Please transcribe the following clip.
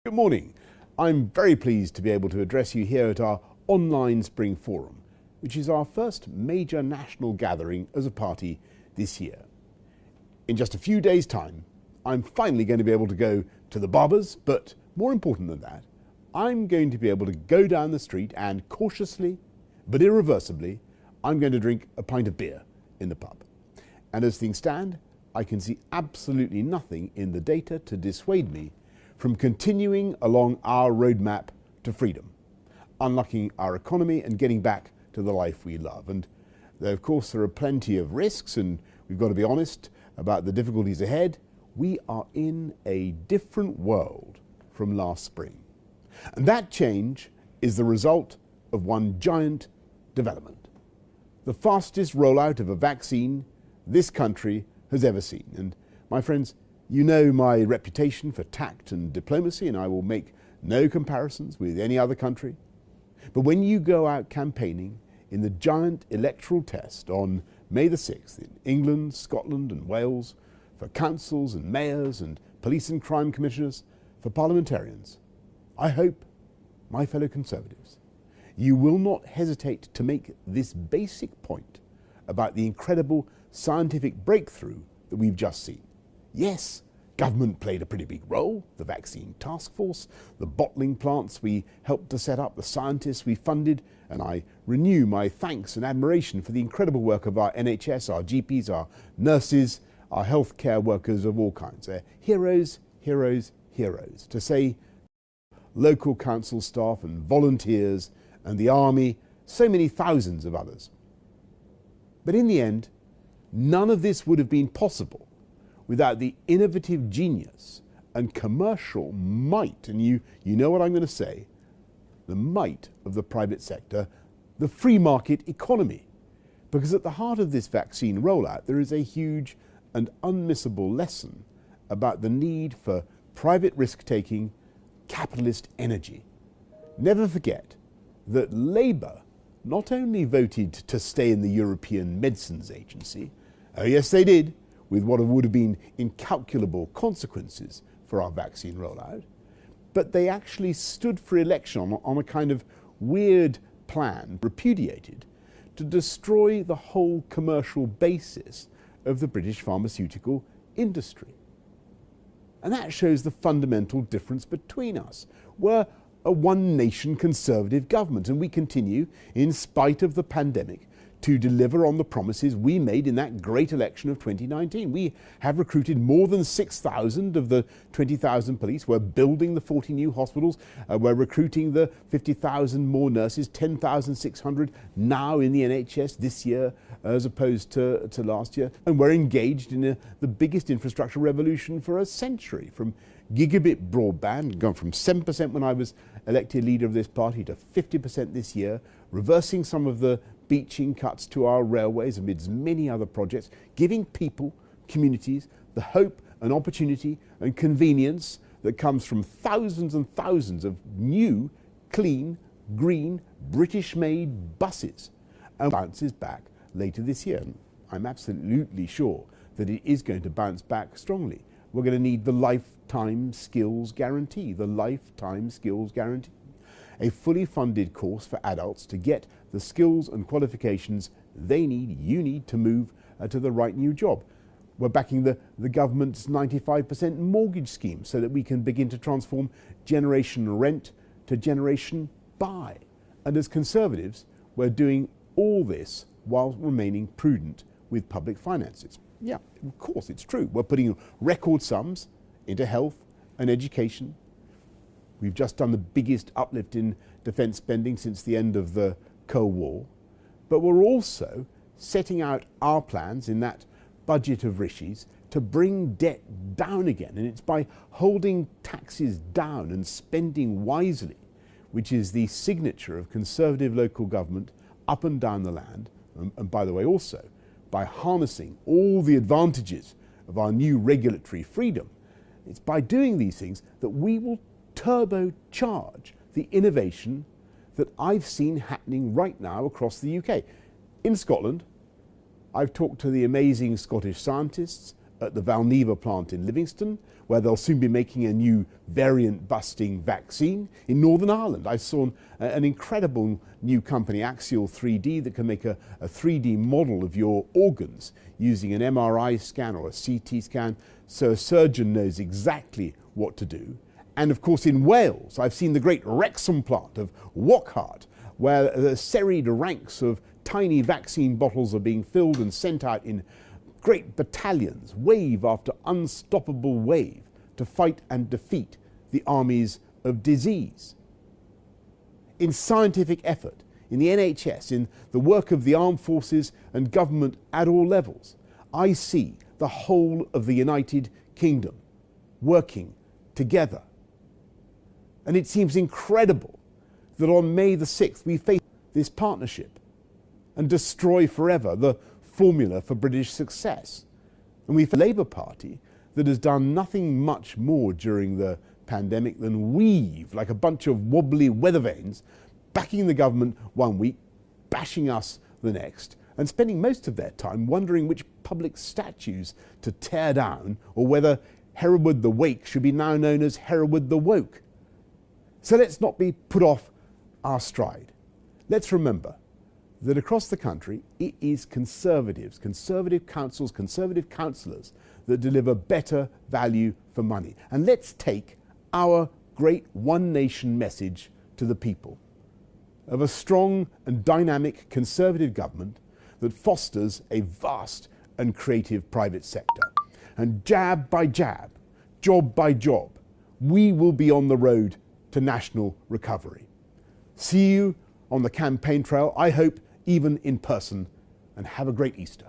Good morning. I'm very pleased to be able to address you here at our online Spring Forum, which is our first major national gathering as a party this year. In just a few days' time, I'm finally going to be able to go to the barbers, but more important than that, I'm going to be able to go down the street and cautiously, but irreversibly, I'm going to drink a pint of beer in the pub. And as things stand, I can see absolutely nothing in the data to dissuade me from continuing along our roadmap to freedom, unlocking our economy and getting back to the life we love. And though of course there are plenty of risks, and we've got to be honest about the difficulties ahead, we are in a different world from last spring. And that change is the result of one giant development: the fastest rollout of a vaccine this country has ever seen. And my friends, you know my reputation for tact and diplomacy, and I will make no comparisons with any other country. But when you go out campaigning in the giant electoral test on May the 6th in England, Scotland and Wales, for councils and mayors and police and crime commissioners, for parliamentarians, I hope, my fellow Conservatives, you will not hesitate to make this basic point about the incredible scientific breakthrough that we've just seen. Yes, government played a pretty big role: the vaccine task force, the bottling plants we helped to set up, the scientists we funded, and I renew my thanks and admiration for the incredible work of our NHS, our GPs, our nurses, our healthcare workers of all kinds. They're heroes, heroes, heroes. To say local council staff and volunteers and the army, so many thousands of others. But in the end, none of this would have been possible without the innovative genius and commercial might, and you know what I'm going to say, the might of the private sector, the free market economy. Because at the heart of this vaccine rollout, there is a huge and unmissable lesson about the need for private risk-taking, capitalist energy. Never forget that Labour not only voted to stay in the European Medicines Agency, oh yes they did, with what would have been incalculable consequences for our vaccine rollout, but they actually stood for election on a kind of weird plan, repudiated, to destroy the whole commercial basis of the British pharmaceutical industry. And that shows the fundamental difference between us. We're a one-nation Conservative government, and we continue, in spite of the pandemic, to deliver on the promises we made in that great election of 2019. We have recruited more than 6,000 of the 20,000 police. We're building the 40 new hospitals. We're recruiting the 50,000 more nurses, 10,600 now in the NHS this year as opposed to last year. And we're engaged in the biggest infrastructure revolution for a century, from gigabit broadband, gone from 7% when I was elected leader of this party to 50% this year, reversing some of the beaching cuts to our railways amidst many other projects, giving people, communities, the hope and opportunity and convenience that comes from thousands and thousands of new, clean, green, British-made buses, and bounces back later this year. I'm absolutely sure that it is going to bounce back strongly. We're going to need the lifetime skills guarantee, a fully funded course for adults to get the skills and qualifications they need, you need, to move to the right new job. We're backing the government's 95% mortgage scheme so that we can begin to transform generation rent to generation buy. And as Conservatives, we're doing all this while remaining prudent with public finances. Yeah, of course, it's true. We're putting record sums into health and education. We've just done the biggest uplift in defence spending since the end of the Cold War. But we're also setting out our plans in that budget of Rishi's to bring debt down again. And it's by holding taxes down and spending wisely, which is the signature of Conservative local government up and down the land. And by the way, also by harnessing all the advantages of our new regulatory freedom. It's by doing these things that we will turbocharge the innovation that I've seen happening right now across the UK. In Scotland, I've talked to the amazing Scottish scientists at the Valneva plant in Livingston, where they'll soon be making a new variant-busting vaccine. In Northern Ireland, I saw an incredible new company, Axial 3D, that can make a 3D model of your organs using an MRI scan or a CT scan, so a surgeon knows exactly what to do. And of course in Wales, I've seen the great Wrexham plant of Wockhardt, where the serried ranks of tiny vaccine bottles are being filled and sent out in great battalions, wave after unstoppable wave, to fight and defeat the armies of disease. In scientific effort, in the NHS, in the work of the armed forces and government at all levels, I see the whole of the United Kingdom working together. And it seems incredible that on May the 6th we face this partnership and destroy forever the formula for British success. And we've a Labour Party that has done nothing much more during the pandemic than weave like a bunch of wobbly weather vanes, backing the government one week, bashing us the next, and spending most of their time wondering which public statues to tear down, or whether Hereward the Wake should be now known as Hereward the Woke. So let's not be put off our stride. Let's remember that across the country it is Conservatives, Conservative councils, Conservative councillors that deliver better value for money. And let's take our great One Nation message to the people of a strong and dynamic Conservative government that fosters a vast and creative private sector. And jab by jab, job by job, we will be on the road to national recovery. See you on the campaign trail, I hope even in person, and have a great Easter.